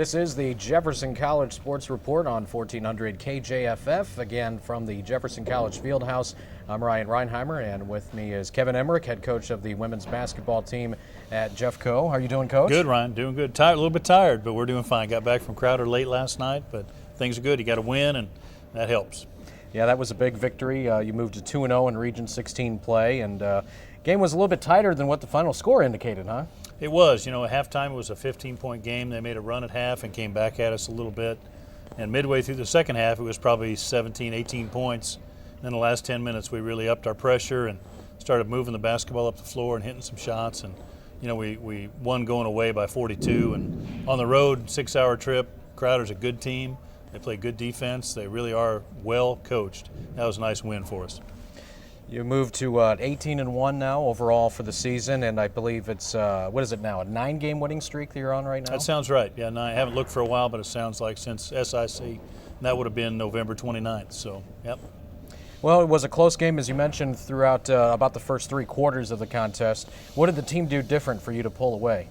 This is the Jefferson College Sports Report on 1400 KJFF, again from the Jefferson College Fieldhouse. I'm Ryan Reinheimer, and with me is Kevin Emerick, head coach of the women's basketball team at Jeffco. How are you doing, Coach? Good, Ryan. Doing good. Tired, a little bit tired, but we're doing fine. Got back from Crowder late last night, but things are good. You got to win, and that helps. Yeah, that was a big victory. You moved to 2-0 in Region 16 play, and game was a little bit tighter than what the final score indicated, huh? It was. At halftime it was a 15-point game. They made a run at half and came back at us a little bit. And midway through the second half, it was probably 17, 18 points. And in the last 10 minutes, we really upped our pressure and started moving the basketball up the floor and hitting some shots. And, we won going away by 42. And on the road, 6-hour trip, Crowder's a good team. They play good defense. They really are well coached. That was a nice win for us. You moved to 18-1 now overall for the season, and I believe it's, what is it now, a 9-game winning streak that you're on right now? That sounds right. Yeah, I haven't looked for a while, but it sounds like since SIC, and that would have been November 29th, so, yep. Well, it was a close game, as you mentioned, throughout about the first 3 quarters of the contest. What did the team do different for you to pull away?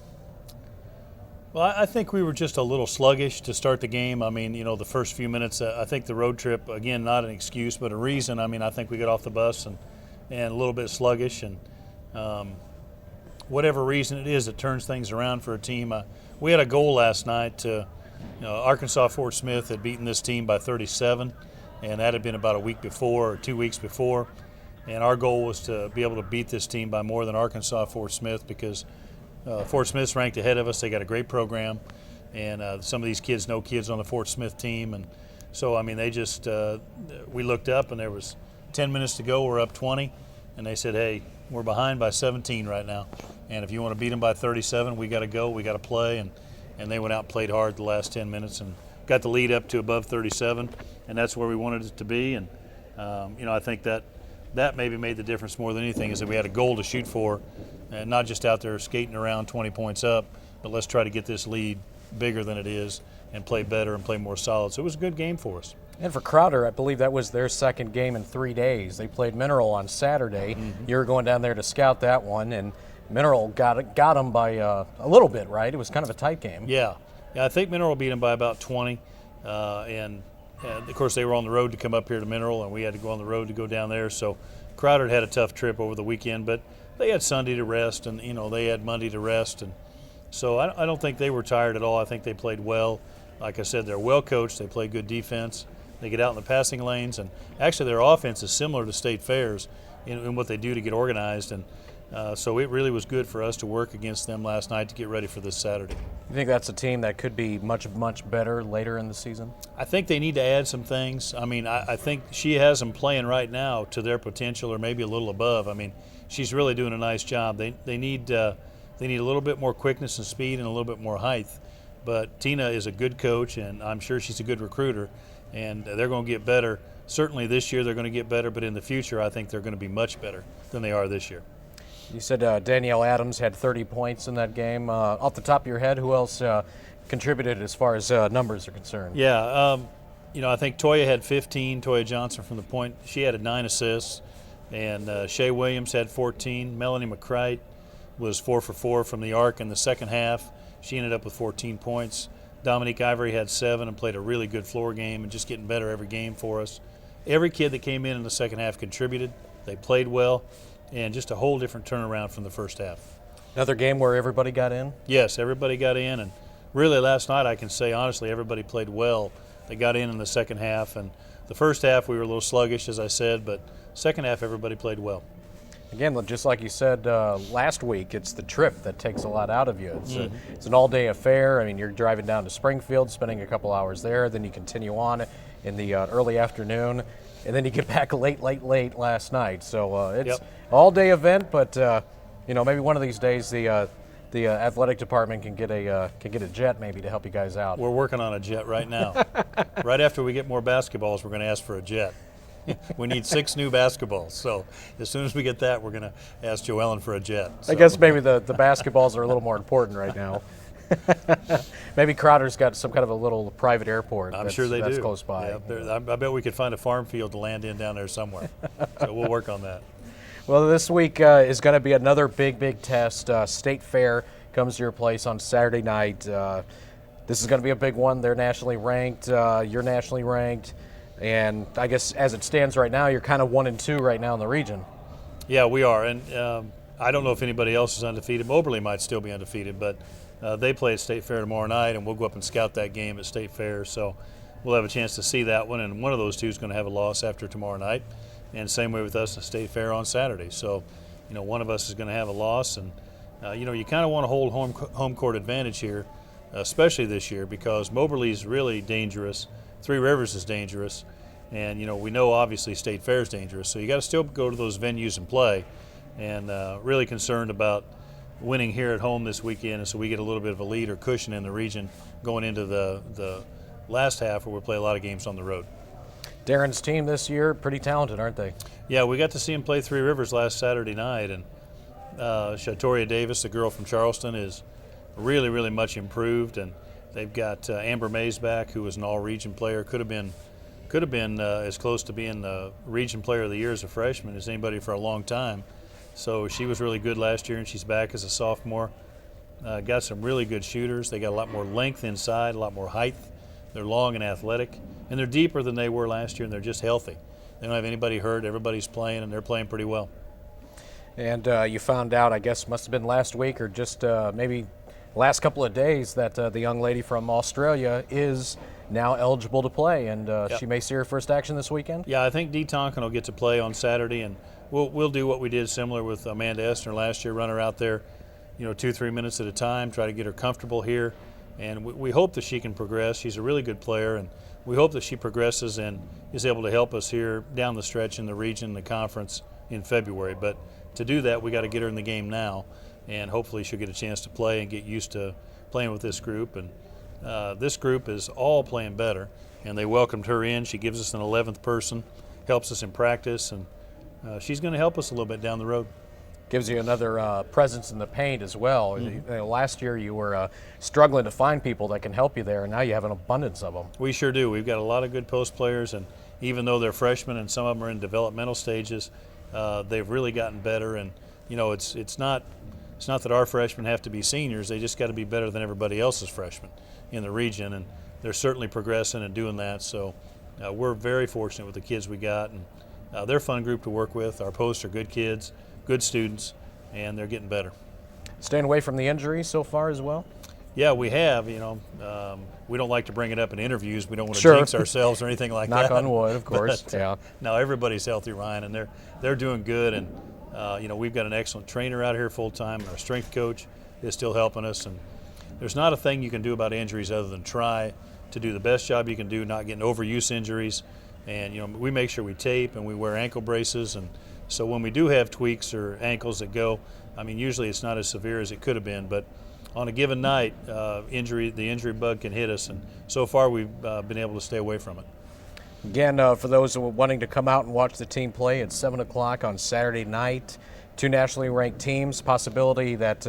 Well, I think we were just a little sluggish to start the game. I mean, the first few minutes, I think the road trip, again, not an excuse, but a reason. I mean, I think we got off the bus and a little bit sluggish. And whatever reason it is that turns things around for a team. We had a goal last night. Arkansas Fort Smith had beaten this team by 37, and that had been about a week before or 2 weeks before. And our goal was to be able to beat this team by more than Arkansas Fort Smith because Fort Smith's ranked ahead of us. They got a great program, and some of these kids know kids on the Fort Smith team. And so, I mean, they just we looked up, and there was 10 minutes to go. We're up 20, and they said, hey, we're behind by 17 right now. And if you want to beat them by 37, we got to go. We got to play. And they went out and played hard the last 10 minutes and got the lead up to above 37, and that's where we wanted it to be. And, I think that maybe made the difference more than anything is that we had a goal to shoot for, and not just out there skating around 20 points up, but let's try to get this lead bigger than it is and play better and play more solid. So it was a good game for us. And for Crowder, I believe that was their second game in 3 days. They played Mineral on Saturday. Mm-hmm. You were going down there to scout that one, and Mineral got them by a little bit, right? It was kind of a tight game. Yeah, I think Mineral beat them by about 20, and of course they were on the road to come up here to Mineral, and we had to go on the road to go down there. So Crowder had a tough trip over the weekend, but they had Sunday to rest, and they had Monday to rest, and so I don't think they were tired at all. I think they played well. Like I said, they're well coached. They play good defense. They get out in the passing lanes, and actually their offense is similar to State Fair's in what they do to get organized, and so it really was good for us to work against them last night to get ready for this Saturday. You think that's a team that could be much, much better later in the season? I think they need to add some things. I mean, I think she has them playing right now to their potential or maybe a little above. I mean, she's really doing a nice job. They need a little bit more quickness and speed and a little bit more height. But Tina is a good coach, and I'm sure she's a good recruiter, and they're going to get better. Certainly this year they're going to get better, but in the future I think they're going to be much better than they are this year. You said Danielle Adams had 30 points in that game. Off the top of your head, who else contributed as far as numbers are concerned? Yeah, I think Toya had 15. Toya Johnson from the point, she had 9 assists. And Shea Williams had 14. Melanie McCrite was 4 for 4 from the arc in the second half. She ended up with 14 points. Dominique Ivory had 7 and played a really good floor game and just getting better every game for us. Every kid that came in the second half contributed. They played well, and just a whole different turnaround from the first half. Another game where everybody got in? Yes, everybody got in, and really last night I can say honestly everybody played well. They got in the second half, and the first half we were a little sluggish, as I said, but second half everybody played well. Again, just like you said last week, it's the trip that takes a lot out of you. It's an all-day affair. I mean, you're driving down to Springfield, spending a couple hours there, then you continue on in the early afternoon, and then you get back late last night. So it's an all-day event, but maybe one of these days the athletic department can get a jet maybe to help you guys out. We're working on a jet right now. Right after we get more basketballs, we're going to ask for a jet. We need 6 new basketballs, so as soon as we get that, we're going to ask Joellen for a jet. So. I guess maybe the basketballs are a little more important right now. Maybe Crowder's got some kind of a little private airport. I'm sure they do. That's close by. Yeah, I bet we could find a farm field to land in down there somewhere. So we'll work on that. Well, this week is going to be another big test. State Fair comes to your place on Saturday night. this is going to be a big one. They're nationally ranked. You're nationally ranked. And I guess as it stands right now, you're kind of 1-2 right now in the region. Yeah, we are. And I don't know if anybody else is undefeated. Moberly might still be undefeated, but they play at State Fair tomorrow night, and we'll go up and scout that game at State Fair. So we'll have a chance to see that one, and one of those two is going to have a loss after tomorrow night. And same way with us at State Fair on Saturday. So, one of us is going to have a loss, and you kind of want to hold home court advantage here, especially this year, because Moberly is really dangerous. Three Rivers is dangerous, and we know obviously State Fair is dangerous. So you got to still go to those venues and play, and really concerned about winning here at home this weekend, and so we get a little bit of a lead or cushion in the region going into the last half where we play a lot of games on the road. Darren's team this year, pretty talented, aren't they? Yeah, we got to see him play Three Rivers last Saturday night, and Shatoria Davis, the girl from Charleston, is really, really much improved, and they've got Amber Mays back, who was an all-region player, could have been as close to being the region player of the year as a freshman as anybody for a long time. So she was really good last year, and she's back as a sophomore. Got some really good shooters. They got a lot more length inside, a lot more height. They're long and athletic, and they're deeper than they were last year, and they're just healthy. They don't have anybody hurt. Everybody's playing, and they're playing pretty well. And you found out, I guess, must have been last week or just maybe last couple of days, that the young lady from Australia is now eligible to play, and Yep. she may see her first action this weekend? Yeah, I think Dee Tonkin will get to play on Saturday, and we'll do what we did similar with Amanda Estner last year, run her out there, 2-3 minutes at a time, try to get her comfortable here. And we hope that she can progress. She's a really good player, and we hope that she progresses and is able to help us here down the stretch in the region, the conference in February. But to do that, we got to get her in the game now, and hopefully she'll get a chance to play and get used to playing with this group. And this group is all playing better, and they welcomed her in. She gives us an 11th person, helps us in practice, and she's going to help us a little bit down the road. Gives you another presence in the paint as well. Last year you were struggling to find people that can help you there, and now you have an abundance of them. We sure do. We've got a lot of good post players, and even though they're freshmen and some of them are in developmental stages, they've really gotten better. And it's not that our freshmen have to be seniors. They just got to be better than everybody else's freshmen in the region, and they're certainly progressing and doing that. So we're very fortunate with the kids we got, and they're a fun group to work with. Our posts are good kids, good students, and they're getting better. Staying away from the injuries so far as well? Yeah, we have. We don't like to bring it up in interviews. We don't want to Sure. jinx ourselves or anything like that. Knock on wood, of course. But, yeah. No, everybody's healthy, Ryan, and they're doing good. And we've got an excellent trainer out here full time, and our strength coach is still helping us. And there's not a thing you can do about injuries other than try to do the best job you can do, not getting overuse injuries. And we make sure we tape and we wear ankle braces, and so when we do have tweaks or ankles that go, usually it's not as severe as it could have been, but on a given night, the injury bug can hit us, and so far we've been able to stay away from it. Again, for those who are wanting to come out and watch the team play, it's 7 o'clock on Saturday night. Two nationally ranked teams, possibility that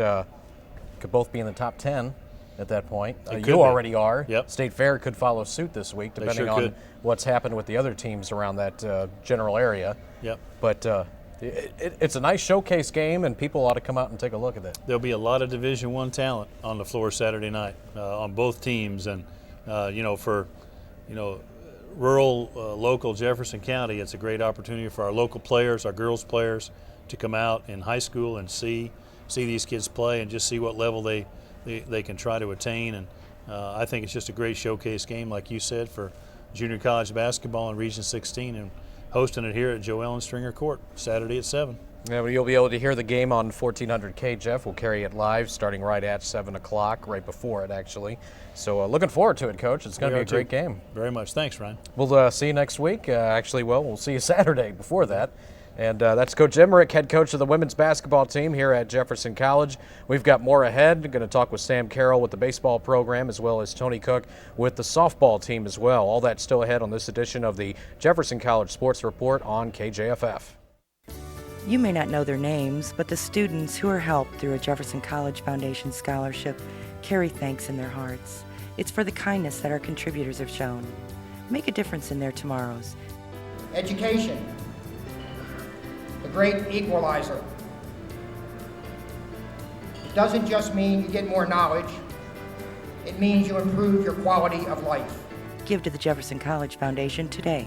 could both be in the top 10 at that point. You already are. Yep. State Fair could follow suit this week, depending sure on could. what's happened with the other teams around that general area. Yep. But it's a nice showcase game, and people ought to come out and take a look at it. There'll be a lot of Division I talent on the floor Saturday night on both teams, and for rural, local Jefferson County, it's a great opportunity for our local players, our girls players, to come out in high school and see these kids play and just see what level they can try to attain. And I think it's just a great showcase game, like you said, for junior college basketball in Region 16, and hosting it here at Joe Ellen Stringer Court Saturday at 7. Yeah, well, you'll be able to hear the game on 1400 KJFF. We'll carry it live starting right at 7 o'clock, right before it actually. So looking forward to it, Coach. It's going to be a great game. Very much. Thanks, Ryan. We'll see you next week. We'll see you Saturday before that. And that's Coach Emerick, head coach of the women's basketball team here at Jefferson College. We've got more ahead. We're going to talk with Sam Carel with the baseball program, as well as Tony Cook with the softball team as well. All that's still ahead on this edition of the Jefferson College Sports Report on KJFF. You may not know their names, but the students who are helped through a Jefferson College Foundation scholarship carry thanks in their hearts. It's for the kindness that our contributors have shown. Make a difference in their tomorrows. Education, the great equalizer. It doesn't just mean you get more knowledge. It means you improve your quality of life. Give to the Jefferson College Foundation today.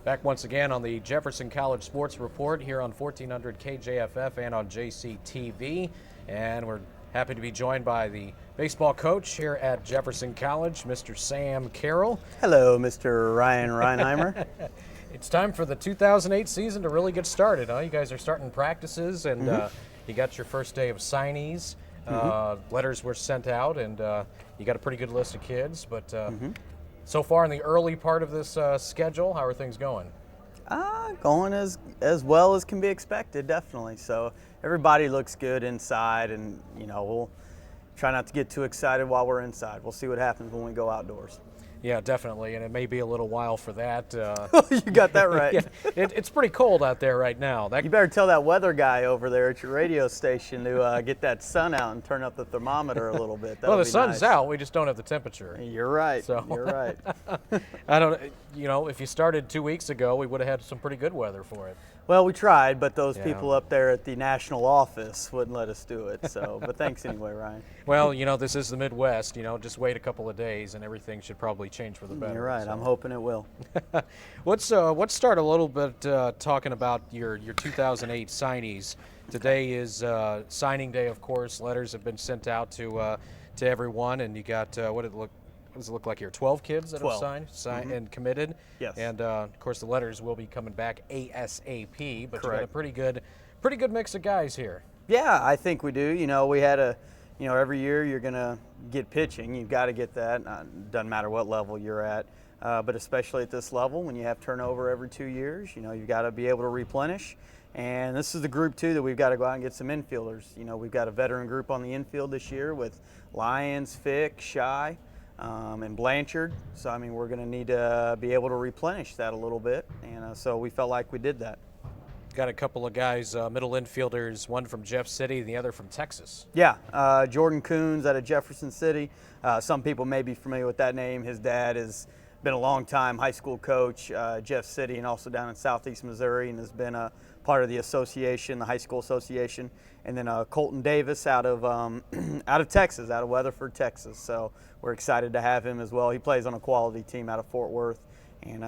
Back once again on the Jefferson College Sports Report here on 1400 KJFF and on JCTV. And we're happy to be joined by the baseball coach here at Jefferson College, Mr. Sam Carel. Hello, Mr. Ryan Reinheimer. It's time for the 2008 season to really get started, huh? You guys are starting practices, and you got your first day of signees. Letters were sent out, and you got a pretty good list of kids, but so far in the early part of this schedule, how are things going? Going as well as can be expected, definitely. So everybody looks good inside, and we'll try not to get too excited while we're inside. We'll see what happens when we go outdoors. Yeah, definitely, and it may be a little while for that. You got that right. Yeah, it's pretty cold out there right now. You better tell that weather guy over there at your radio station to get that sun out and turn up the thermometer a little bit. Well, the sun's out. We just don't have the temperature. You're right. So. You're right. I don't. If you started 2 weeks ago, we would have had some pretty good weather for it. Well, we tried, but those people up there at the national office wouldn't let us do it. So, but thanks anyway, Ryan. Well, this is the Midwest. Just wait a couple of days, and everything should probably change for the better. You're right. So. I'm hoping it will. Let's start a little bit talking about your 2008 signees. Today is signing day, of course. Letters have been sent out to everyone, and you got what does it look like here? 12 kids that 12. have signed and committed. Yes. And of course the letters will be coming back ASAP. But Correct. you got a pretty good mix of guys here. Yeah, I think we do. We had every year you're gonna get pitching. You've got to get that. Doesn't matter what level you're at, but especially at this level, when you have turnover every 2 years, you've got to be able to replenish. And this is the group too that we've got to go out and get some infielders. We've got a veteran group on the infield this year with Lyons, Fick, Shy. And Blanchard. So, we're going to need to be able to replenish that a little bit. And so we felt like we did that. Got a couple of guys, middle infielders, one from Jeff City and the other from Texas. Yeah, Jordan Coons out of Jefferson City. Some people may be familiar with that name. His dad has been a long-time high school coach, Jeff City, and also down in southeast Missouri, and has been a part of the association, the high school association. And then Colton Davis out of Texas, out of Weatherford, Texas. So we're excited to have him as well. He plays on a quality team out of Fort Worth, and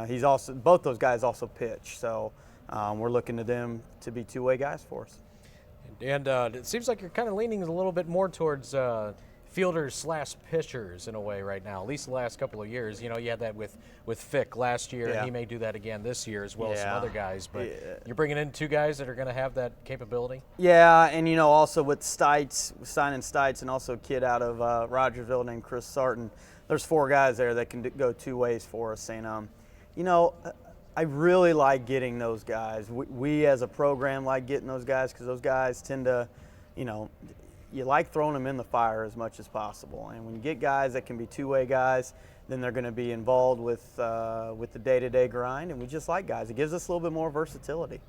both those guys also pitch. So we're looking to them to be two-way guys for us. And it seems like you're kind of leaning a little bit more towards fielders/pitchers in a way right now, at least the last couple of years. You had that with Fick last year, and he may do that again this year as well as some other guys. But you're bringing in two guys that are going to have that capability? Yeah, and also with Stites, signing Stites, and also a kid out of Rogersville named Chris Sarton, there's 4 guys there that can go 2 ways for us. And, I really like getting those guys. We as a program like getting those guys because those guys tend to, you like throwing them in the fire as much as possible. And when you get guys that can be two-way guys, then they're going to be involved with the day-to-day grind. And we just like guys. It gives us a little bit more versatility.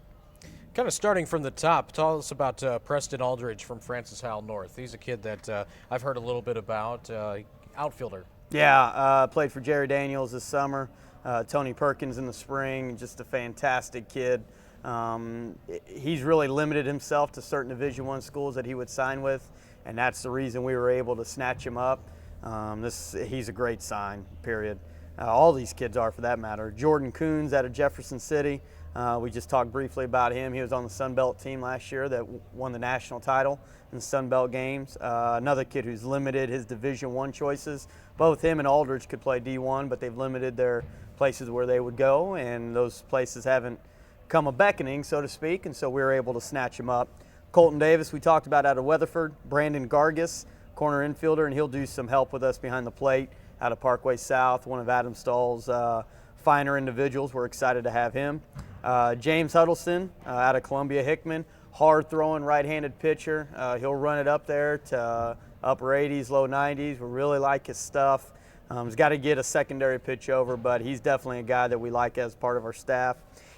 Kind of starting from the top, tell us about Preston Aldridge from Francis Howell North. He's a kid that I've heard a little bit about, outfielder. Yeah, played for Jerry Daniels this summer, Tony Perkins in the spring, just a fantastic kid. He's really limited himself to certain Division I schools that he would sign with, and that's the reason we were able to snatch him up. He's a great sign, period. All these kids are, for that matter. Jordan Coons out of Jefferson City. We just talked briefly about him. He was on the Sun Belt team last year that won the national title in the Sun Belt games. Another kid who's limited his Division I choices. Both him and Aldridge could play D1, but they've limited their places where they would go, and those places haven't come a beckoning, so to speak, and so we were able to snatch him up. Colton Davis, we talked about out of Weatherford. Brandon Gargis, corner infielder, and he'll do some help with us behind the plate out of Parkway South, one of Adam Stahl's finer individuals. We're excited to have him. James Huddleston out of Columbia Hickman, hard-throwing right-handed pitcher. He'll run it up there to upper 80s, low 90s. We really like his stuff. He's got to get a secondary pitch over, but he's definitely a guy that we like as part of our staff.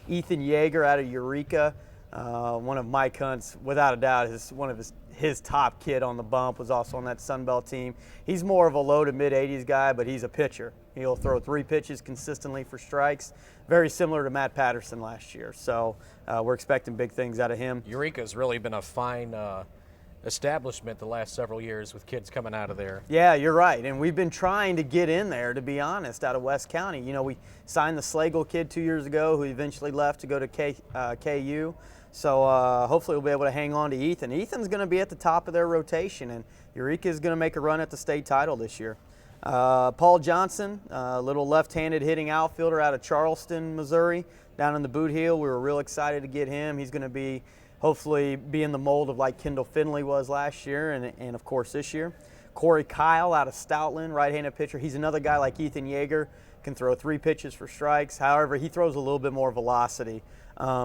Ethan Yeager out of Eureka, one of Mike Hunt's, without a doubt, one of his top kid on the bump, was also on that Sun Belt team. He's more of a low to mid 80s guy, but he's a pitcher. He'll throw 3 pitches consistently for strikes, very similar to Matt Patterson last year. So we're expecting big things out of him. Eureka's really been a fine establishment the last several years with kids coming out of there. Yeah, you're right. And we've been trying to get in there, to be honest, out of West County. You know, we signed the Slagle kid 2 years ago who eventually left to go to KU. So hopefully we'll be able to hang on to Ethan. Ethan's going to be at the top of their rotation, and Eureka is going to make a run at the state title this year. Paul Johnson, a little left-handed hitting outfielder out of Charleston, Missouri, down in the Boot Heel. We were real excited to get him. He's going to be hopefully be in the mold of like Kendall Finley was last year and of course this year. Corey Kyle out of Stoutland, right-handed pitcher. He's another guy like Ethan Yeager, can throw 3 pitches for strikes. However, he throws a little bit more velocity.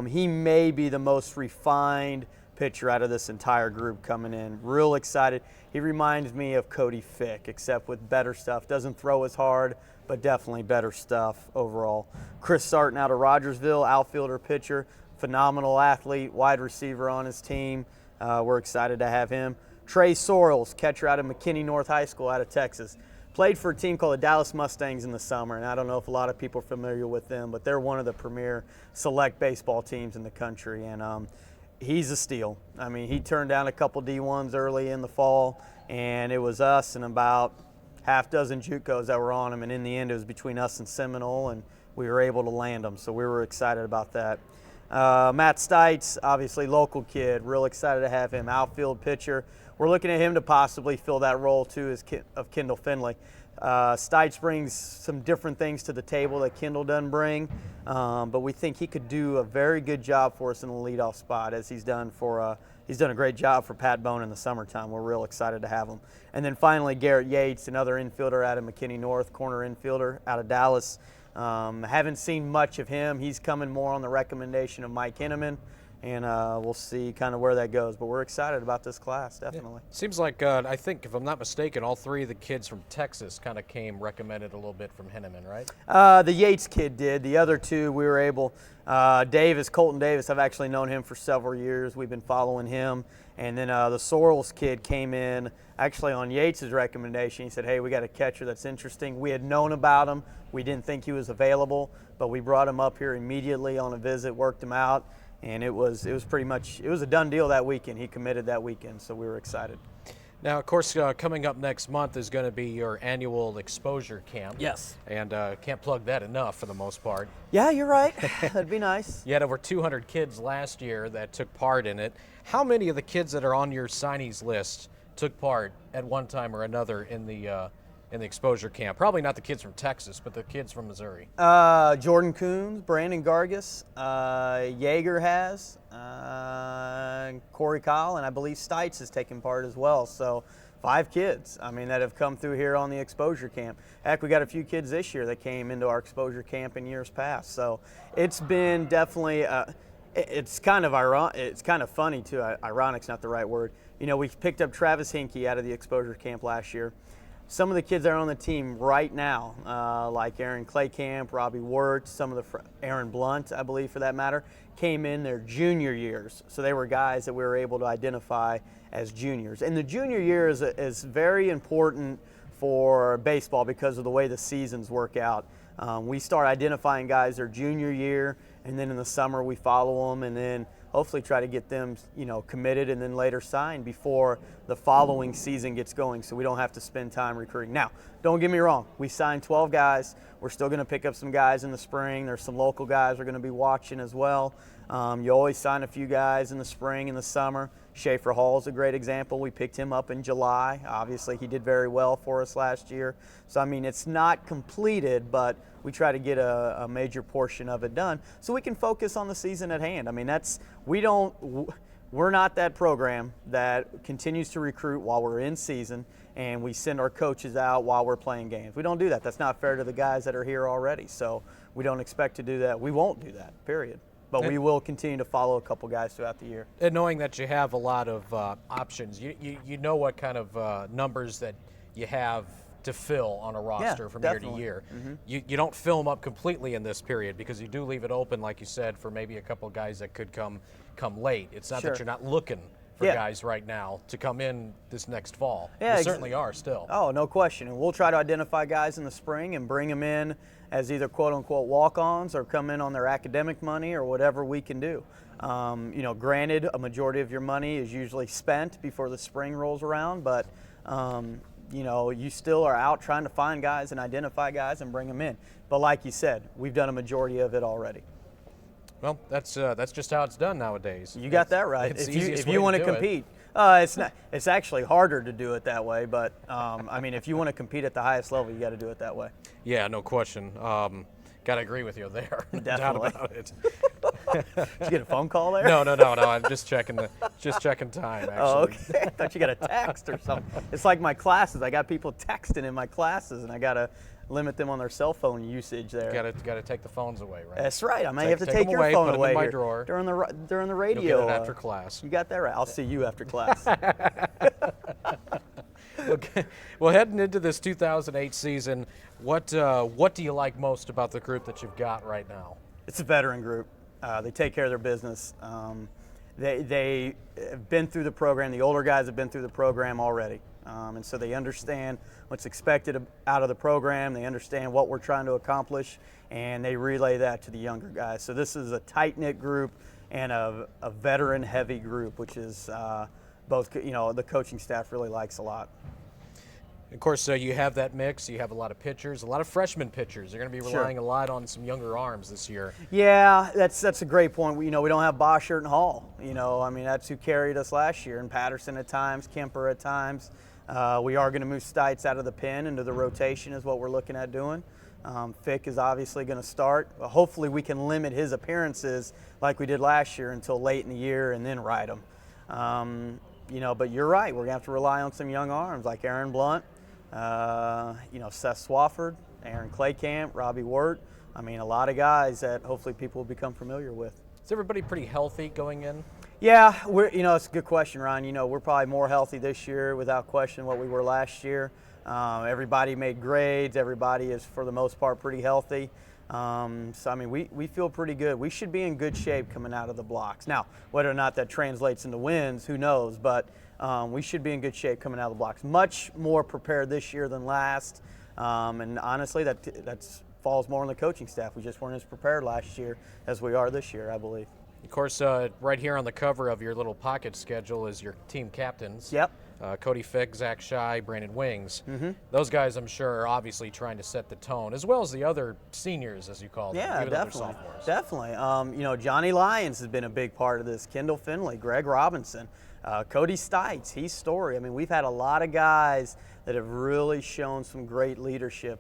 He may be the most refined pitcher out of this entire group coming in. Real excited. He reminds me of Cody Fick, except with better stuff. Doesn't throw as hard, but definitely better stuff overall. Chris Sarton out of Rogersville, outfielder, pitcher. Phenomenal athlete, wide receiver on his team. We're excited to have him. Trey Sorrells, catcher out of McKinney North High School out of Texas. Played for a team called the Dallas Mustangs in the summer, and I don't know if a lot of people are familiar with them, but they're one of the premier select baseball teams in the country, and he's a steal. I mean, he turned down a couple D1s early in the fall, and it was us and about half dozen JUCOs that were on him, and in the end it was between us and Seminole, and we were able to land him, so we were excited about that. Matt Stites, obviously local kid, real excited to have him, outfield pitcher. We're looking at him to possibly fill that role too of Kendall Finley. Stites brings some different things to the table that Kendall doesn't bring, but we think he could do a very good job for us in the leadoff spot, as he's done a great job for Pat Bone in the summertime. We're real excited to have him. And then finally Garrett Yates, another infielder out of McKinney North, corner infielder out of Dallas. Haven't seen much of him. He's coming more on the recommendation of Mike Henneman, and we'll see kind of where that goes. But we're excited about this class, definitely. Yeah. Seems like, I think, if I'm not mistaken, all 3 of the kids from Texas kind of came recommended a little bit from Henneman, right? The Yates kid did. The other 2 we were able, Colton Davis, I've actually known him for several years. We've been following him. And then the Sorrells kid came in actually on Yates' recommendation. He said, hey, we got a catcher that's interesting. We had known about him. We didn't think he was available, but we brought him up here immediately on a visit, worked him out, and it was pretty much, it was a done deal that weekend. He committed that weekend, so we were excited. Now, of course, coming up next month is going to be your annual exposure camp. Yes. And can't plug that enough for the most part. Yeah, you're right. That'd be nice. You had over 200 kids last year that took part in it. How many of the kids that are on your signees list took part at one time or another in the exposure camp? Probably not the kids from Texas, but the kids from Missouri. Jordan Coons, Brandon Gargis, Yeager has, Corey Kyle, and I believe Stites has taken part as well. So 5 kids, I mean, that have come through here on the exposure camp. Heck, we got a few kids this year that came into our exposure camp in years past. So it's been definitely, it's kind of ironic, it's kind of funny too. Ironic's not the right word. You know, we picked up Travis Hinkie out of the exposure camp last year. Some of the kids that are on the team right now, like Aaron Claycamp, Robbie Wirtz, some of the Aaron Blunt, I believe for that matter, came in their junior years. So they were guys that we were able to identify as juniors. And the junior year is very important for baseball because of the way the seasons work out. We start identifying guys their junior year, and then in the summer we follow them, and then hopefully try to get them, you know, committed and then later signed before the following season gets going, so we don't have to spend time recruiting. Now, don't get me wrong, we signed 12 guys. We're still going to pick up some guys in the spring. There's some local guys we're going to be watching as well. You always sign a few guys in the spring and the summer. Schaefer Hall is a great example. We picked him up in July. Obviously, he did very well for us last year. So, I mean, it's not completed, but we try to get a major portion of it done so we can focus on the season at hand. I mean, we're not that program that continues to recruit while we're in season and we send our coaches out while we're playing games. We don't do that. That's not fair to the guys that are here already. So we don't expect to do that. We won't do that, period. But we will continue to follow a couple guys throughout the year. And knowing that you have a lot of options, you know what kind of numbers that you have to fill on a roster from definitely. year to year. You don't fill them up completely in this period because you do leave it open, like you said, for maybe a couple of guys that could come late. It's not that you're not looking for guys right now to come in this next fall. You certainly are still. Oh, no question. And we'll try to identify guys in the spring and bring them in as either quote-unquote walk-ons or come in on their academic money or whatever we can do. Granted, a majority of your money is usually spent before the spring rolls around, but you still are out trying to find guys and identify guys and bring them in. But like you said, we've done a majority of it already. Well, that's just how it's done nowadays. You got that right. If you want to compete, it's actually harder to do it that way. But if you want to compete at the highest level, you got to do it that way. Yeah, no question. Got to agree with you there. Definitely. No doubt about it. Did you get a phone call there? No. I'm just checking time. Actually. Oh, okay. I thought you got a text or something. It's like my classes. I got people texting in my classes, and I got to limit them on their cell phone usage there. Got to take the phones away, right? That's right. I may have to take your phone away in my here drawer. during the radio. You'll get it after class. You got that right. I'll see you after class. Okay. Well, heading into this 2008 season, what do you like most about the group that you've got right now? It's a veteran group. They take care of their business. They have been through the program. The older guys have been through the program already. And so they understand what's expected out of the program. They understand what we're trying to accomplish, and they relay that to the younger guys. So this is a tight-knit group and a veteran-heavy group, which is both, the coaching staff really likes a lot. Of course, you have that mix. You have a lot of pitchers, a lot of freshman pitchers. You're going to be relying a lot on some younger arms this year. Yeah, that's a great point. We don't have Boschert and Hall. That's who carried us last year, and Patterson at times, Kemper at times. We are going to move Stites out of the pen into the rotation is what we're looking at doing. Fick is obviously going to start. Hopefully we can limit his appearances like we did last year until late in the year and then ride him. But you're right. We're going to have to rely on some young arms like Aaron Blunt, Seth Swafford, Aaron Claycamp, Robbie Wirt. A lot of guys that hopefully people will become familiar with. Is everybody pretty healthy going in? Yeah, it's a good question, Ryan. We're probably more healthy this year without question than what we were last year. Everybody made grades. Everybody is, for the most part, pretty healthy. We feel pretty good. We should be in good shape coming out of the blocks. Now, whether or not that translates into wins, who knows? But we should be in good shape coming out of the blocks. Much more prepared this year than last. And honestly, that falls more on the coaching staff. We just weren't as prepared last year as we are this year, I believe. Of course, right here on the cover of your little pocket schedule is your team captains. Yep. Cody Fick, Zach Shy, Brandon Wings. Mm-hmm. Those guys, I'm sure, are obviously trying to set the tone, as well as the other seniors, as you call them. Yeah, even definitely. Sophomores. Johnny Lyons has been a big part of this. Kendall Finley, Greg Robinson, Cody Stites, he's story. We've had a lot of guys that have really shown some great leadership.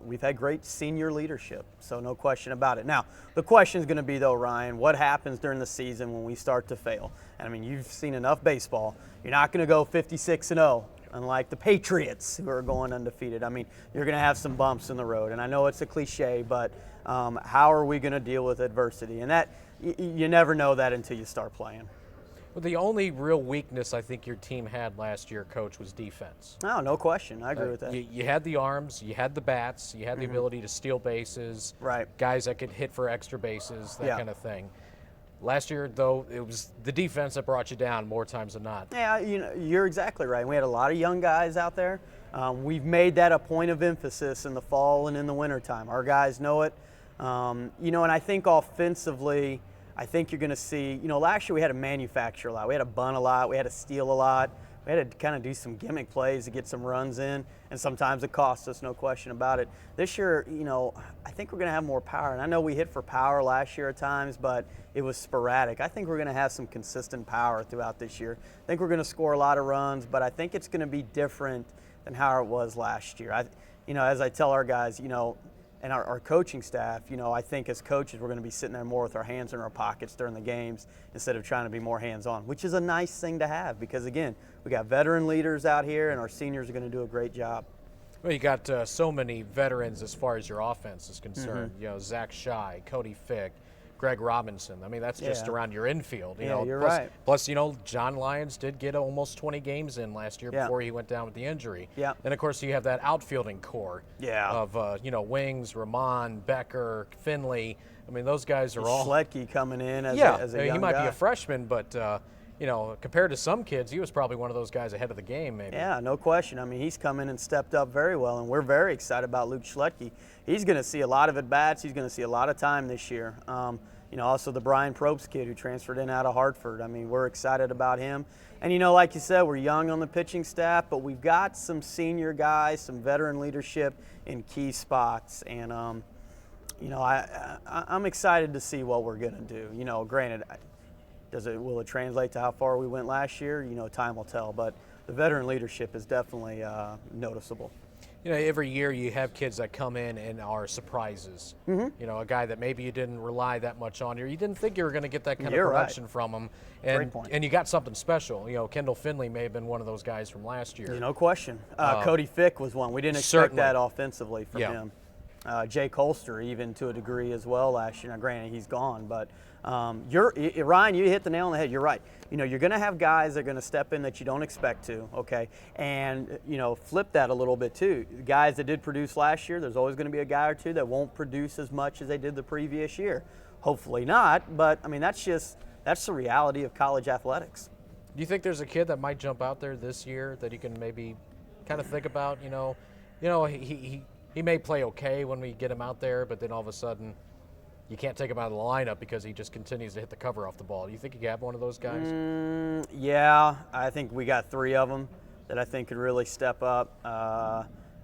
We've had great senior leadership, so no question about it. Now, the question is going to be, though, Ryan, what happens during the season when we start to fail? And you've seen enough baseball. You're not going to go 56-0, unlike the Patriots, who are going undefeated. You're going to have some bumps in the road, and I know it's a cliche, but how are we going to deal with adversity? And that you never know that until you start playing. Well, the only real weakness I think your team had last year, Coach, was defense. No question. I agree with that. You had the arms, you had the bats, you had the ability to steal bases, right? Guys that could hit for extra bases, that kind of thing. Last year, though, it was the defense that brought you down more times than not. Yeah, you're exactly right. We had a lot of young guys out there. We've made that a point of emphasis in the fall and in the wintertime. Our guys know it. And I think offensively, I think you're going to see, last year we had to manufacture a lot. We had to bunt a lot. We had to steal a lot. We had to kind of do some gimmick plays to get some runs in, and sometimes it cost us, no question about it. This year, I think we're going to have more power. And I know we hit for power last year at times, but it was sporadic. I think we're going to have some consistent power throughout this year. I think we're going to score a lot of runs, but I think it's going to be different than how it was last year. As I tell our guys, and our coaching staff, I think as coaches we're going to be sitting there more with our hands in our pockets during the games instead of trying to be more hands-on, which is a nice thing to have because, again, we got veteran leaders out here and our seniors are going to do a great job. Well, you got so many veterans as far as your offense is concerned. Zach Shy, Cody Fick, Greg Robinson. I mean, that's just Yeah. around your infield. You Yeah, know, you're plus, right. Plus, you know, John Lyons did get almost 20 games in last year Yeah. before he went down with the injury. Yeah. And of course, you have that outfielding core. Yeah. Of you know, Wings, Ramon, Becker, Finley. I mean, those guys are all. Schletke coming in as I a mean, young he might guy. be a freshman, but you know, compared to some kids, he was probably one of those guys ahead of the game, maybe. Yeah, no question. I mean, he's come in and stepped up very well, and we're very excited about Luke Schletke. He's going to see a lot of at-bats. He's going to see a lot of time this year. You know, also the Brian Probst kid who transferred in out of Hartford. I mean, we're excited about him. And, you know, like you said, we're young on the pitching staff, but we've got some senior guys, some veteran leadership in key spots. And, you know, I'm excited to see what we're going to do. You know, granted, will it translate to how far we went last year? You know, time will tell. But the veteran leadership is definitely noticeable. You know, every year you have kids that come in and are surprises. You know, a guy that maybe you didn't rely that much on, or you didn't think you were going to get that kind You're of right. production from him. Great point. And you got something special. You know, Kendall Finley may have been one of those guys from last year. No question. Cody Fick was one. We didn't expect Certainly. that offensively from Yeah. him. Jay Colster, even to a degree as well last year. Now, granted, he's gone, but Ryan, you hit the nail on the head. You're right. You know, you're going to have guys that are going to step in that you don't expect to, okay? And, you know, flip that a little bit too. The guys that did produce last year, there's always going to be a guy or two that won't produce as much as they did the previous year. Hopefully not, but, I mean, that's the reality of college athletics. Do you think there's a kid that might jump out there this year that you can maybe kind of think about? You know, he may play okay when we get him out there, but then all of a sudden you can't take him out of the lineup because he just continues to hit the cover off the ball. Do you think you have one of those guys? Yeah, I think we got three of them that I think could really step up.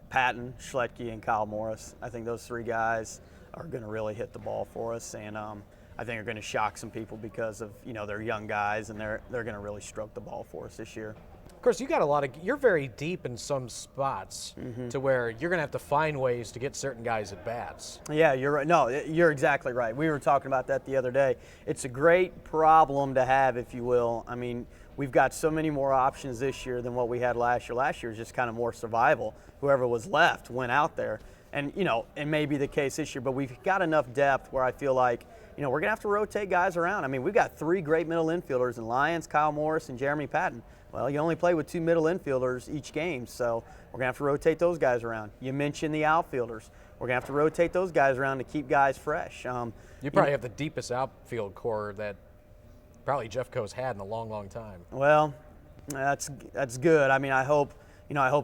Patton, Schletke, and Kyle Morris. I think those three guys are going to really hit the ball for us, and I think are going to shock some people because of, you know, they're young guys and they're going to really stroke the ball for us this year. Of course, you got you're very deep in some spots to where you're going to have to find ways to get certain guys at bats. Yeah, you're right. No, you're exactly right. We were talking about that the other day. It's a great problem to have, if you will. I mean, we've got so many more options this year than what we had last year. Last year was just kind of more survival. Whoever was left went out there. And, you know, it may be the case this year, but we've got enough depth where I feel like, you know, we're going to have to rotate guys around. I mean, we've got three great middle infielders in Lyons, Kyle Morris, and Jeremy Patton. Well, you only play with two middle infielders each game, so we're going to have to rotate those guys around. You mentioned the outfielders. We're going to have to rotate those guys around to keep guys fresh. You probably have the deepest outfield core that probably Jeffco's had in a long, long time. Well, that's good. I mean, I hope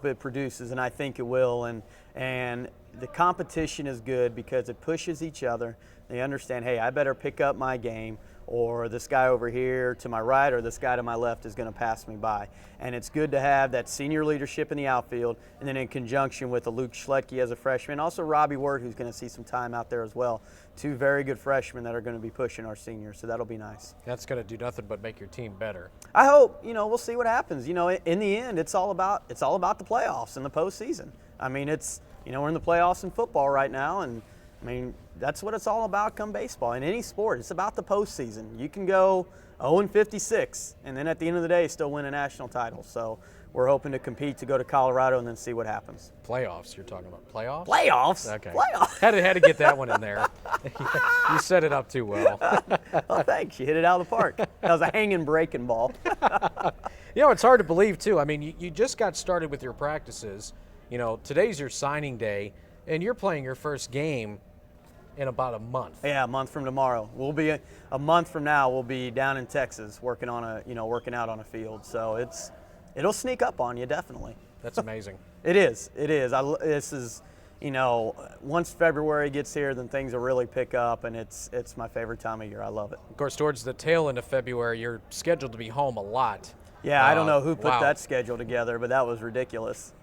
it produces, and I think it will. And the competition is good because it pushes each other. They understand, hey, I better pick up my game, or this guy over here to my right or this guy to my left is going to pass me by. And it's good to have that senior leadership in the outfield, and then in conjunction with a Luke Schletke as a freshman, also Robbie Word, who's going to see some time out there as well. Two very good freshmen that are going to be pushing our seniors, so that'll be nice. That's going to do nothing but make your team better. I hope. You know, we'll see what happens. You know, in the end, it's all about the playoffs and the postseason. I mean, we're in the playoffs in football right now, and I mean, that's what it's all about come baseball. In any sport, it's about the postseason. You can go 0-56, and then at the end of the day, still win a national title. So we're hoping to compete to go to Colorado and then see what happens. Playoffs, you're talking about. Playoffs? Playoffs? Okay. Playoffs. Had to get that one in there. You set it up too well. Oh, thanks. You hit it out of the park. That was a hanging breaking ball. You know, it's hard to believe, too. I mean, you just got started with your practices. You know, today's your signing day, and you're playing your first game in about a month. Yeah, a month from tomorrow. We'll be a month from now. We'll be down in Texas working out on a field. So it'll sneak up on you, definitely. That's amazing. It is. This is, you know, once February gets here, then things will really pick up, and it's my favorite time of year. I love it. Of course, towards the tail end of February, you're scheduled to be home a lot. Yeah, I don't know who put wow. that schedule together, but that was ridiculous.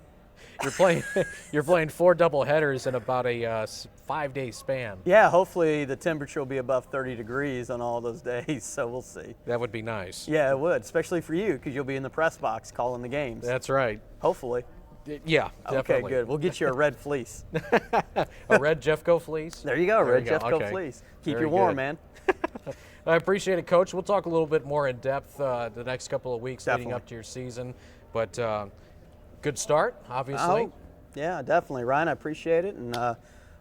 You're playing 4 double headers in about a 5-day span. Yeah, hopefully the temperature will be above 30 degrees on all those days, so we'll see. That would be nice. Yeah, it would, especially for you, because you'll be in the press box calling the games. That's right. Hopefully. Yeah, definitely. Okay, good. We'll get you a red fleece. A red Jeffco fleece? There you go, There red you go. Jeffco Okay. fleece. Keep Very you warm, good. man. I appreciate it, Coach. We'll talk a little bit more in depth the next couple of weeks leading Definitely. up to your season. But good start, obviously. Yeah, definitely, Ryan. I appreciate it, and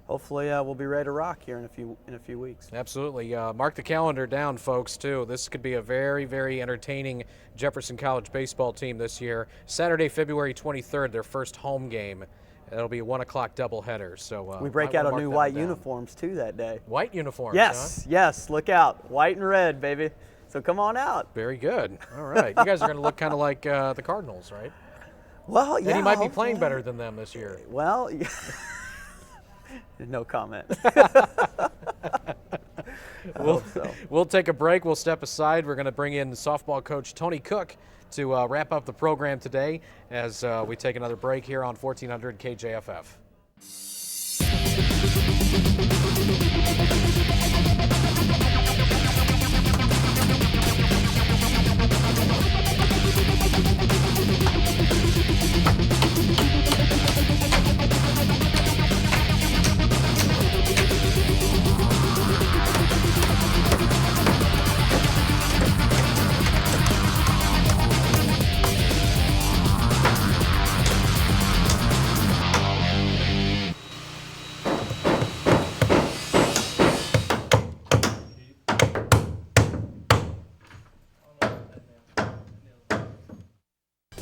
hopefully we'll be ready to rock here in a few weeks. Absolutely. Mark the calendar down, folks, too. This could be a very, very entertaining Jefferson College baseball team this year. Saturday, February 23rd, their first home game. It'll be a 1 o'clock doubleheader. So we break out our new white uniforms too that day. White uniforms. Yes, huh? yes. Look out, white and red, baby. So come on out. Very good. All right. You guys are going to look kind of like the Cardinals, right? Well, yeah. And he might be playing better than them this year. Well, no comment. We'll take a break. We'll step aside. We're going to bring in softball coach Tony Cook to wrap up the program today as we take another break here on 1400 KJFF.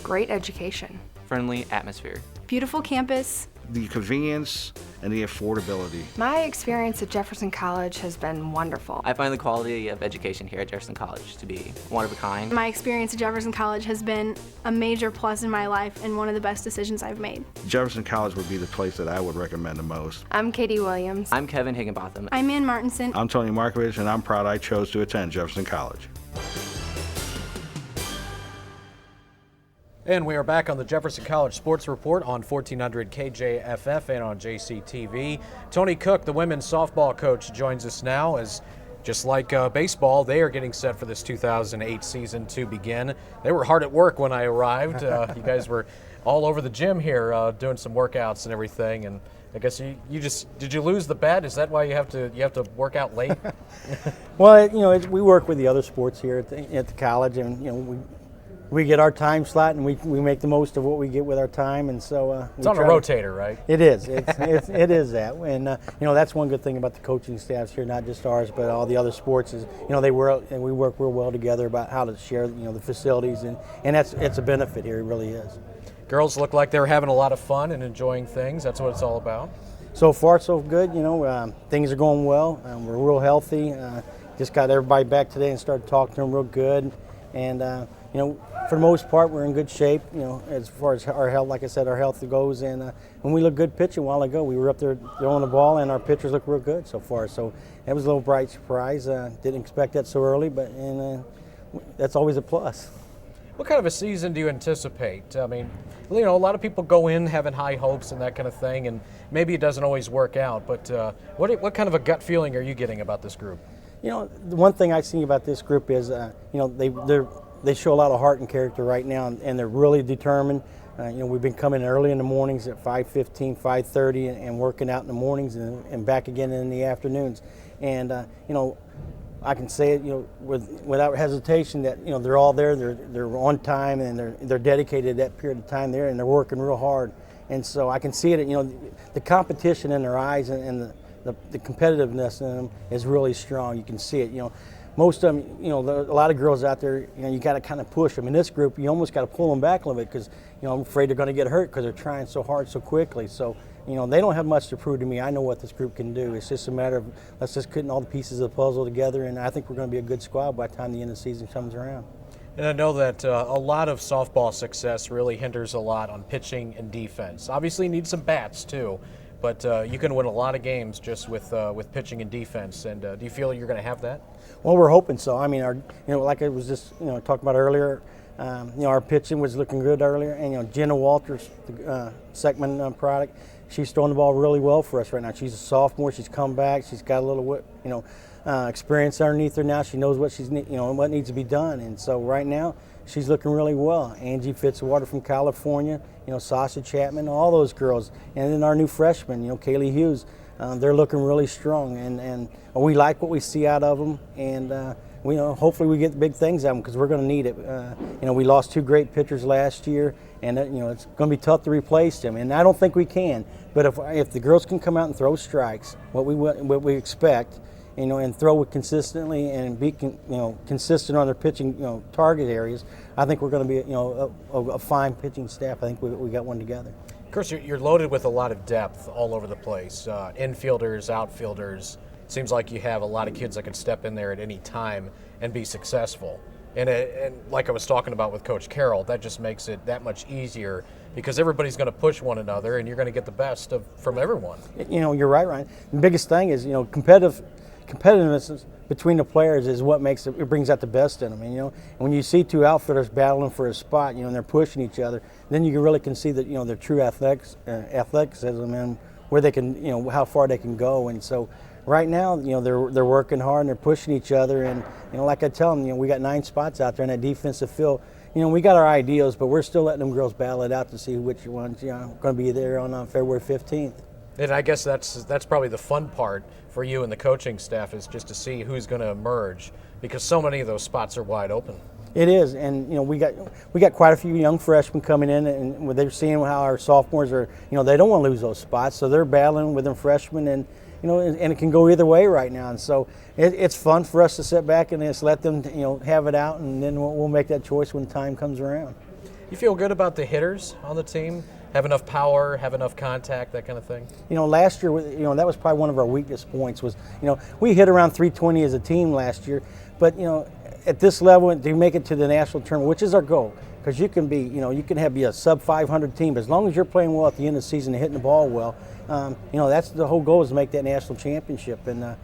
Great education. Friendly atmosphere. Beautiful campus. The convenience and the affordability. My experience at Jefferson College has been wonderful. I find the quality of education here at Jefferson College to be one of a kind. My experience at Jefferson College has been a major plus in my life and one of the best decisions I've made. Jefferson College would be the place that I would recommend the most. I'm Katie Williams. I'm Kevin Higginbotham. I'm Ann Martinson. I'm Tony Markovich, and I'm proud I chose to attend Jefferson College. And we are back on the Jefferson College Sports Report on 1400 KJFF and on JCTV. Tony Cook, the women's softball coach, joins us now as, just like baseball, they are getting set for this 2008 season to begin. They were hard at work when I arrived. You guys were all over the gym here doing some workouts and everything. And I guess did you lose the bet? Is that why you have to work out late? Well, we work with the other sports here at the college, and we get our time slot, and we make the most of what we get with our time, and so it's on a rotator, right? It is. It is that, and that's one good thing about the coaching staffs here, not just ours, but all the other sports is we work real well together about how to share the facilities, and it's a benefit here. It really is. Girls look like they're having a lot of fun and enjoying things. That's what it's all about. So far, so good. Things are going well. We're real healthy. Just got everybody back today and started talking to them real good, and for the most part, we're in good shape, as far as our health, like I said, our health goes. And when we looked good pitching a while ago, we were up there throwing the ball, and our pitchers look real good so far. So that was a little bright surprise. Didn't expect that so early, but that's always a plus. What kind of a season do you anticipate? I mean, a lot of people go in having high hopes and that kind of thing, and maybe it doesn't always work out. But what kind of a gut feeling are you getting about this group? The one thing I see about this group is, they show a lot of heart and character right now, and they're really determined. We've been coming early in the mornings at 5:15, 5:30, and working out in the mornings and back again in the afternoons. And I can say it, without hesitation that they're all there. They're on time, and they're dedicated that period of time there, and they're working real hard. And so I can see it. The competition in their eyes and the competitiveness in them is really strong. You can see it. Most of them, a lot of girls out there, you got to kind of push them. In this group, you almost got to pull them back a little bit because, I'm afraid they're going to get hurt because they're trying so hard so quickly. So, they don't have much to prove to me. I know what this group can do. It's just a matter of let's just putting all the pieces of the puzzle together, and I think we're going to be a good squad by the time the end of the season comes around. And I know that a lot of softball success really hinders a lot on pitching and defense. Obviously, you need some bats too. But you can win a lot of games just with pitching and defense. And do you feel you're going to have that? Well, we're hoping so. I mean, like I was just talking about earlier, our pitching was looking good earlier, and Jenna Walters, the Seckman product, she's throwing the ball really well for us right now. She's a sophomore. She's come back. She's got a little experience underneath her now. She knows what what needs to be done, and so right now she's looking really well. Angie Fitzwater from California, Sasha Chapman, all those girls, and then our new freshman, Kaylee Hughes, they're looking really strong, and we like what we see out of them, and hopefully we get big things out of them because we're going to need it. We lost two great pitchers last year, and it's going to be tough to replace him. And I don't think we can. But if the girls can come out and throw strikes, what we expect, and throw it consistently and be consistent on their pitching target areas, I think we're going to be a fine pitching staff. I think we got one together. Of course, you're loaded with a lot of depth all over the place. Infielders, outfielders. It seems like you have a lot of kids that can step in there at any time and be successful. And like I was talking about with Coach Carel, that just makes it that much easier because everybody's going to push one another, and you're going to get the best from everyone. You're right, Ryan. The biggest thing is competitiveness between the players is what makes it brings out the best in them. And when you see two outfielders battling for a spot, and they're pushing each other, then you really can see that their true athleticism and where they can, how far they can go. And so right now, they're working hard and they're pushing each other. And like I tell them, we got 9 spots out there in that defensive field. We got our ideals, but we're still letting them girls battle it out to see which ones going to be there on February 15th. And I guess that's probably the fun part for you and the coaching staff is just to see who's going to emerge because so many of those spots are wide open. It is, and we got quite a few young freshmen coming in, and they're seeing how our sophomores are. They don't want to lose those spots, so they're battling with them freshmen, and it can go either way right now. And so it's fun for us to sit back and just let them have it out, and then we'll make that choice when time comes around. You feel good about the hitters on the team? Have enough power, have enough contact, that kind of thing? Last year, that was probably one of our weakest points was, we hit around 320 as a team last year, but, at this level, to make it to the national tournament, which is our goal, because you can be, be a sub 500 team, but as long as you're playing well at the end of the season and hitting the ball well, that's the whole goal is to make that national championship. And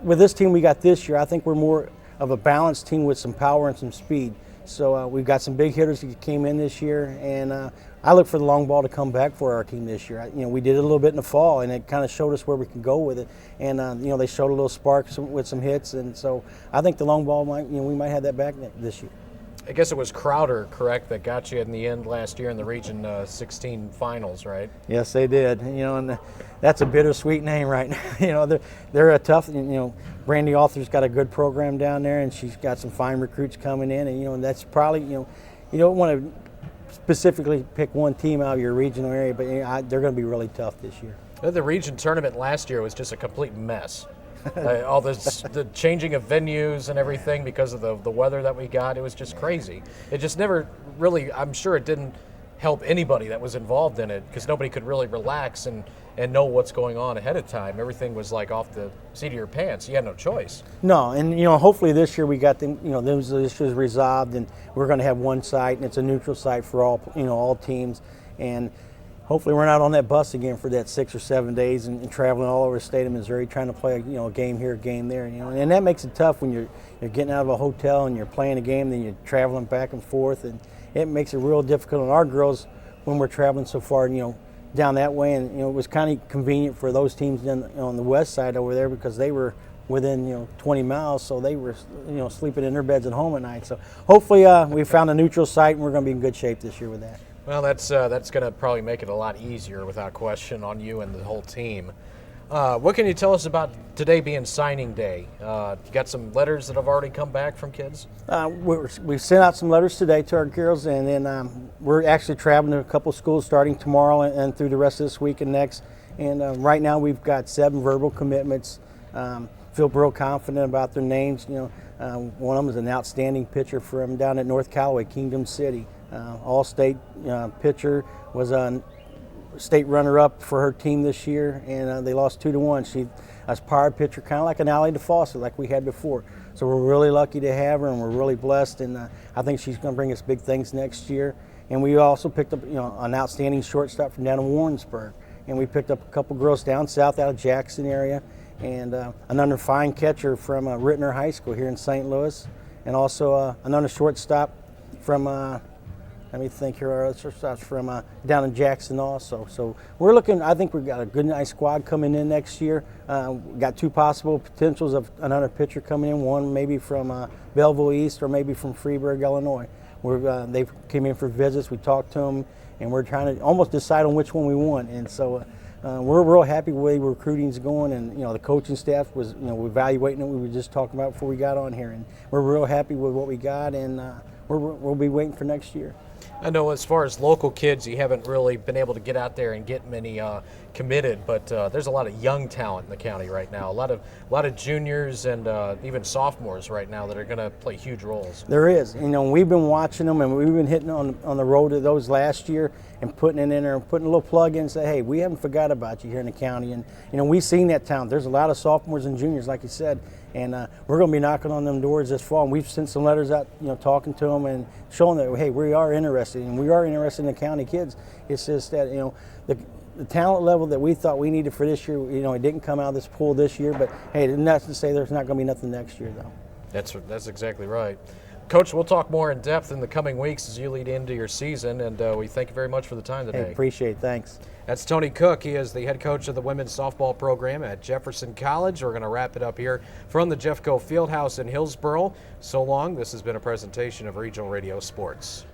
with this team we got this year, I think we're more of a balanced team with some power and some speed. So we've got some big hitters that came in this year, and I look for the long ball to come back for our team this year. We did it a little bit in the fall, and it kind of showed us where we could go with it. And they showed a little spark with some hits, and so I think the long ball we might have that back this year. I guess it was Crowder, correct, that got you in the end last year in the Region 16 finals, right? Yes, they did. And that's a bittersweet name right now. They're a tough. Brandy Arthur's got a good program down there, and she's got some fine recruits coming in, and that's probably you don't want to specifically pick one team out of your regional area, but they're going to be really tough this year. The region tournament last year was just a complete mess. All the changing of venues and everything because of the weather that we got, it was just crazy. It just never really, I'm sure it didn't help anybody that was involved in it because nobody could really relax and know what's going on ahead of time. Everything was like off the seat of your pants. You had no choice. No, and hopefully this year we got them, those issues resolved, and we're going to have one site, and it's a neutral site for all teams, and hopefully we're not on that bus again for that 6 or 7 days and traveling all over the state of Missouri trying to play a game here, a game there, and that makes it tough when you're getting out of a hotel and you're playing a game, then you're traveling back and forth, and it makes it real difficult on our girls when we're traveling so far, down that way, and it was kind of convenient for those teams on the west side over there because they were within 20 miles, so they were sleeping in their beds at home at night. So hopefully we found a neutral site, and we're going to be in good shape this year with that. Well, that's going to probably make it a lot easier without question on you and the whole team. What can you tell us about today being signing day? You got some letters that have already come back from kids? We've sent out some letters today to our girls, and then we're actually traveling to a couple schools starting tomorrow and through the rest of this week and next. And right now we've got 7 verbal commitments. Feel real confident about their names. One of them is an outstanding pitcher from down at North Callaway, Kingdom City. All-state pitcher, was a state runner-up for her team this year, and they lost 2-1. She's a power pitcher, kind of like an Allie DeFawcett like we had before. So we're really lucky to have her, and we're really blessed, and I think she's going to bring us big things next year. And we also picked up an outstanding shortstop from down in Warrensburg, and we picked up a couple girls down south out of Jackson area, and another fine catcher from Rittner High School here in St. Louis, and also another shortstop from let me think here. Our shortstops from down in Jackson also. So we're looking. I think we've got a good, nice squad coming in next year. We've got 2 possible potentials of another pitcher coming in. One maybe from Belleville East or maybe from Freeburg, Illinois. They came in for visits. We talked to them, and we're trying to almost decide on which one we want. And so we're real happy with the way recruiting's going. And the coaching staff was evaluating it. We were just talking about before we got on here, and we're real happy with what we got. And we'll be waiting for next year. I know as far as local kids, you haven't really been able to get out there and get many committed, but there's a lot of young talent in the county right now. A lot of juniors and even sophomores right now that are going to play huge roles. There is. We've been watching them, and we've been hitting on the road to those last year and putting it in there and putting a little plug in and say, hey, we haven't forgot about you here in the county. And, we've seen that talent. There's a lot of sophomores and juniors, like you said, and we're going to be knocking on them doors this fall. And we've sent some letters out, talking to them and showing that, hey, we are interested, and we are interested in the county kids. It's just that, the talent level that we thought we needed for this year, it didn't come out of this pool this year, but hey, that's to say there's not going to be nothing next year, though. That's exactly right. Coach, we'll talk more in depth in the coming weeks as you lead into your season, and we thank you very much for the time today. Hey, appreciate it. Thanks. That's Tony Cook. He is the head coach of the women's softball program at Jefferson College. We're going to wrap it up here from the Jeffco Fieldhouse in Hillsboro. So long. This has been a presentation of Regional Radio Sports.